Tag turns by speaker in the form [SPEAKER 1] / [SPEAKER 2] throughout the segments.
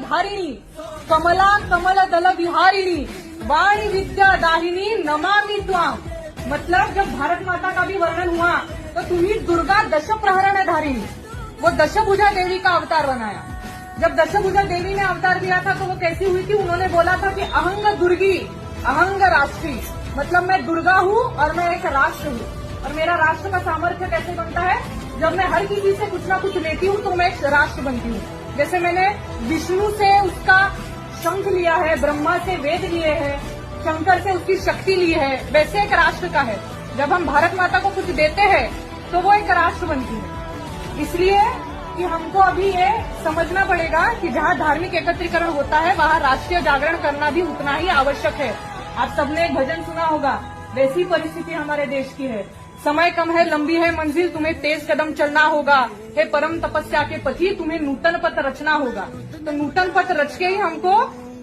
[SPEAKER 1] धारिणी कमला कमल दल विहारिणी वाणी विद्या दाहिनी नमामि त्वाम। मतलब जब भारत माता का भी वर्णन हुआ तो तुम्ही दुर्गा दश प्रहरण धारिणी, वो दशभुजा देवी का अवतार बनाया। जब दशभुजा देवी ने अवतार दिया था तो वो कैसी हुई थी? उन्होंने बोला था कि अहंग दुर्गी अहंग राष्ट्री, मतलब मैं दुर्गा हूँ और मैं एक राष्ट्र हूँ। और मेरा राष्ट्र का सामर्थ्य कैसे बनता है? जब मैं हर किसी से कुछ ना कुछ लेती हूँ तो मैं एक राष्ट्र बनती हूँ। जैसे मैंने विष्णु से उसका शंख लिया है, ब्रह्मा से वेद लिए हैं, शंकर से उसकी शक्ति ली है, वैसे एक राष्ट्र का है। जब हम भारत माता को कुछ देते हैं तो वो एक राष्ट्र बनती है। इसलिए कि हमको अभी ये समझना पड़ेगा कि जहाँ धार्मिक एकत्रीकरण होता है वहाँ राष्ट्रीय जागरण करना भी उतना ही आवश्यक है। आप सबने एक भजन सुना होगा, वैसी परिस्थिति हमारे देश की है। समय कम है, लंबी है मंजिल, तुम्हें तेज कदम चलना होगा। हे परम तपस्या के पति, तुम्हें नूतन पथ रचना होगा। तो नूतन पथ रच के ही हमको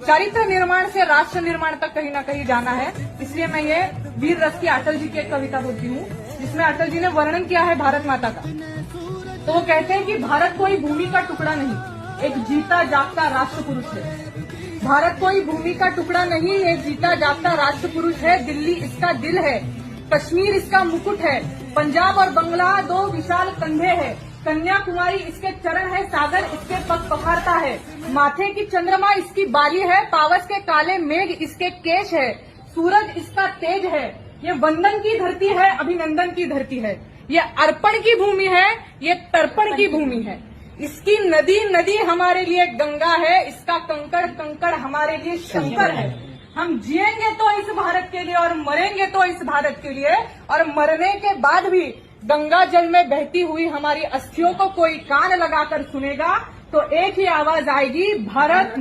[SPEAKER 1] चरित्र निर्माण से राष्ट्र निर्माण तक कहीं ना कहीं जाना है। इसलिए मैं ये वीर रस की अटल जी की एक कविता बोलती हूँ, जिसमें अटल जी ने वर्णन किया है भारत माता का। तो वो कहते हैं कि भारत कोई भूमि का टुकड़ा नहीं, एक जीता जागता राष्ट्र पुरुष है। भारत कोई भूमि का टुकड़ा नहीं, एक जीता जागता राष्ट्र पुरुष है। दिल्ली इसका दिल है, कश्मीर इसका मुकुट है, पंजाब और बंगला दो विशाल कंधे हैं, कन्याकुमारी इसके चरण है, सागर इसके पग पखारता है, माथे की चंद्रमा इसकी बाली है, पावस के काले मेघ इसके केश है, सूरज इसका तेज है। ये वंदन की धरती है, अभिनंदन की धरती है, ये अर्पण की भूमि है, ये तर्पण की भूमि है। इसकी नदी नदी हमारे लिए गंगा है, इसका कंकड़ कंकड़ हमारे लिए शंकर है। हम जिएंगे तो इस भारत के लिए और मरेंगे तो इस भारत के लिए, और मरने के बाद भी गंगा जल में बहती हुई हमारी अस्थियों को कोई कान लगाकर सुनेगा तो एक ही आवाज आएगी, भारत।